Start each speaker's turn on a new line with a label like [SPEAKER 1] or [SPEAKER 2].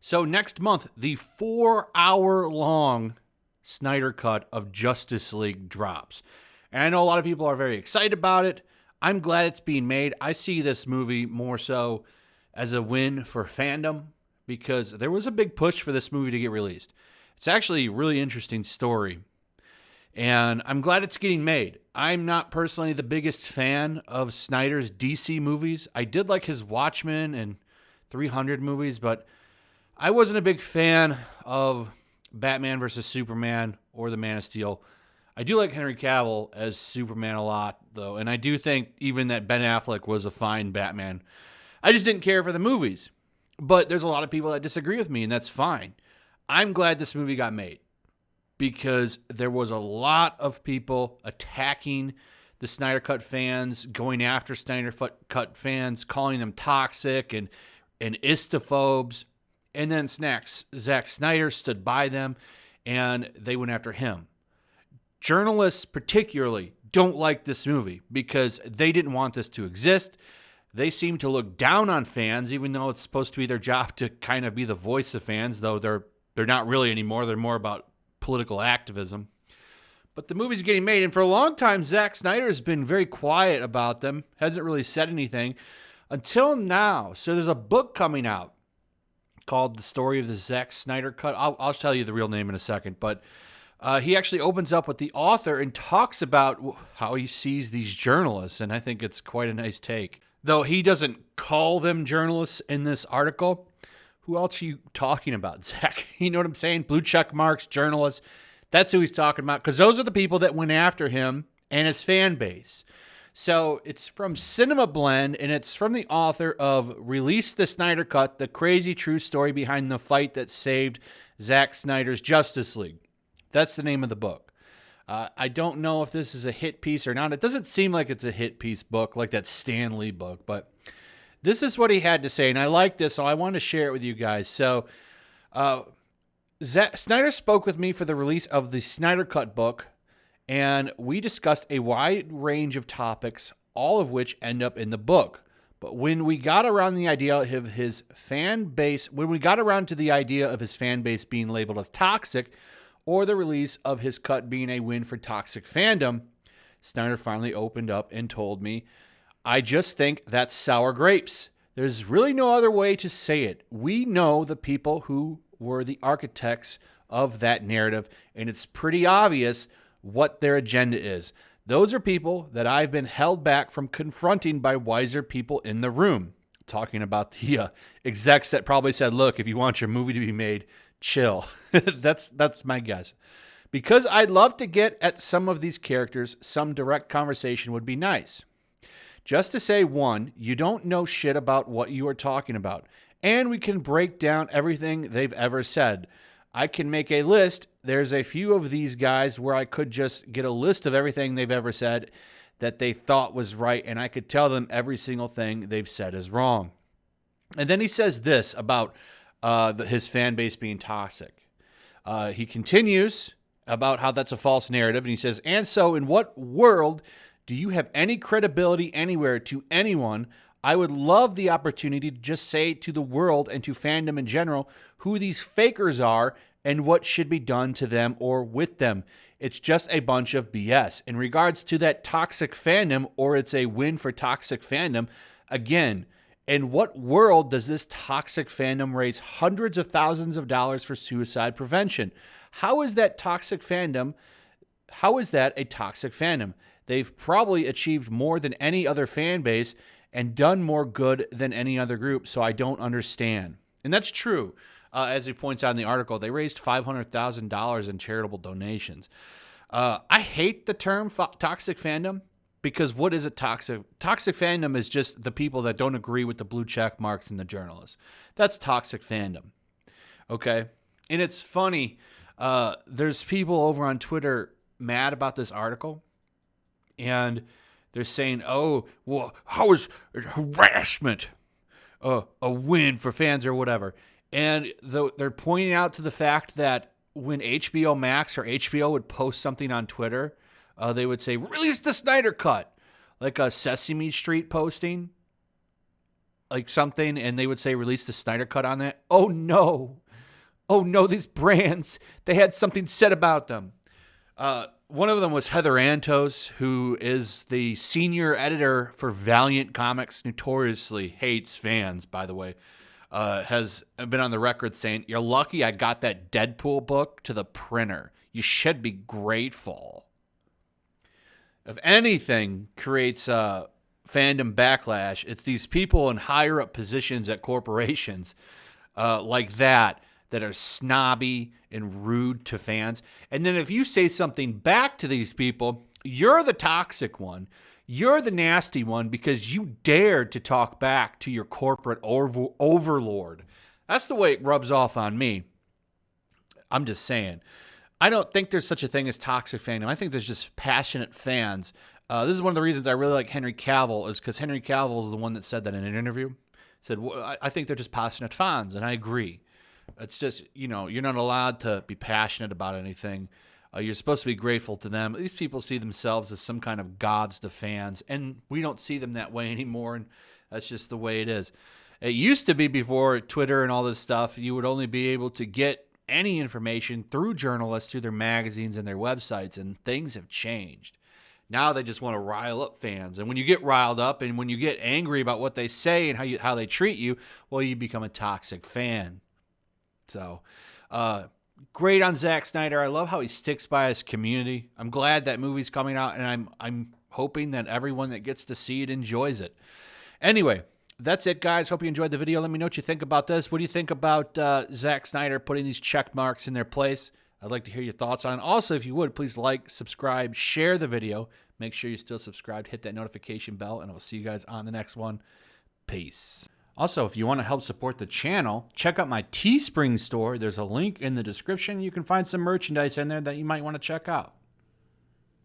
[SPEAKER 1] So next month, the 4-hour-long Snyder Cut of Justice League drops. And I know a lot of people are very excited about it. I'm glad it's being made. I see this movie more so as a win for fandom because there was a big push for this movie to get released. It's actually a really interesting story, and I'm glad it's getting made. I'm not personally the biggest fan of Snyder's DC movies. I did like his Watchmen and 300 movies, but I wasn't a big fan of Batman versus Superman or the Man of Steel. I do like Henry Cavill as Superman a lot, though, and I do think even that Ben Affleck was a fine Batman. I just didn't care for the movies. But there's a lot of people that disagree with me, and that's fine. I'm glad this movie got made because there was a lot of people attacking the Snyder Cut fans, going after Snyder Cut fans, calling them toxic and istophobes. And then Zack Snyder stood by them, and they went after him. Journalists particularly don't like this movie because they didn't want this to exist. They seem to look down on fans, even though it's supposed to be their job to kind of be the voice of fans, though they're not really anymore. They're more about political activism. But the movie's getting made, and for a long time, Zack Snyder has been very quiet about them, hasn't really said anything until now. So there's a book coming out called The Story of the Zack Snyder Cut. I'll tell you the real name in a second, but he actually opens up with the author and talks about how he sees these journalists, and I think it's quite a nice take. Though he doesn't call them journalists in this article. Who else are you talking about, Zach? You know what I'm saying? Blue check marks, journalists. That's who he's talking about, because those are the people that went after him and his fan base. So it's from Cinema Blend, and it's from the author of Release the Snyder Cut, the crazy true story behind the fight that saved Zack Snyder's Justice League. That's the name of the book. I don't know if this is a hit piece or not. It doesn't seem like it's a hit piece book like that Stan Lee book, but this is what he had to say, and I like this, so I want to share it with you guys. So Snyder spoke with me for the release of the Snyder Cut book, and we discussed a wide range of topics, all of which end up in the book. But when we got around the idea of his fan base, when we got around to the idea of his fan base being labeled as toxic, or the release of his cut being a win for toxic fandom, Snyder finally opened up and told me, I just think that's sour grapes. There's really no other way to say it. We know the people who were the architects of that narrative, and it's pretty obvious what their agenda is. Those are people that I've been held back from confronting by wiser people in the room. Talking about the execs that probably said, look, if you want your movie to be made, chill. That's my guess. Because I'd love to get at some of these characters, some direct conversation would be nice. Just to say, one, you don't know shit about what you are talking about. And we can break down everything they've ever said. I can make a list. There's a few of these guys where I could just get a list of everything they've ever said that they thought was right, and I could tell them every single thing they've said is wrong. And then he says this about his fan base being toxic. He continues about how that's a false narrative, and he says, and so in what world do you have any credibility anywhere to anyone? I would love the opportunity to just say to the world and to fandom in general who these fakers are and what should be done to them or with them. It's just a bunch of BS. In regards to that toxic fandom, or it's a win for toxic fandom, again, in what world does this toxic fandom raise hundreds of thousands of dollars for suicide prevention? How is that toxic fandom? How is that a toxic fandom? They've probably achieved more than any other fan base and done more good than any other group, so I don't understand. And that's true. As he points out in the article, they raised $500,000 in charitable donations. I hate the term toxic fandom because what is a toxic? Toxic fandom is just the people that don't agree with the blue check marks and the journalists. That's toxic fandom. Okay? And it's funny. There's people over on Twitter mad about this article, and they're saying, oh, well, how is harassment a win for fans or whatever? And they're pointing out to the fact that when HBO Max or HBO would post something on Twitter, they would say, release the Snyder Cut, like a Sesame Street posting. like something and they would say release the Snyder Cut on that. Oh no. Oh no, these brands, they had something said about them. One of them was Heather Antos, who is the senior editor for Valiant Comics, notoriously hates fans, by the way. Has been on the record saying, "You're lucky I got that Deadpool book to the printer. You should be grateful." If anything creates fandom backlash, it's these people in higher up positions at corporations like that are snobby and rude to fans. And then if you say something back to these people, you're the toxic one. You're the nasty one because you dared to talk back to your corporate overlord. That's the way it rubs off on me. I'm just saying. I don't think there's such a thing as toxic fandom. I think there's just passionate fans. This is one of the reasons I really like Henry Cavill, is because Henry Cavill is the one that said that in an interview. He said, well, I think they're just passionate fans, and I agree. It's just, you're not allowed to be passionate about anything. You're supposed to be grateful to them. These people see themselves as some kind of gods to fans, and we don't see them that way anymore, and that's just the way it is. It used to be before Twitter and all this stuff, you would only be able to get any information through journalists, through their magazines and their websites, and things have changed. Now they just want to rile up fans. And when you get riled up and when you get angry about what they say and how they treat you, well, you become a toxic fan. So, great on Zack Snyder. I love how he sticks by his community. I'm glad that movie's coming out, and I'm hoping that everyone that gets to see it enjoys it. Anyway, that's it, guys. Hope you enjoyed the video. Let me know what you think about this. What do you think about Zack Snyder putting these check marks in their place? I'd like to hear your thoughts on it. Also, if you would, please like, subscribe, share the video. Make sure you're still subscribed. Hit that notification bell, and I'll see you guys on the next one. Peace. Also, if you want to help support the channel, check out my Teespring store. There's a link in the description. You can find some merchandise in there that you might want to check out.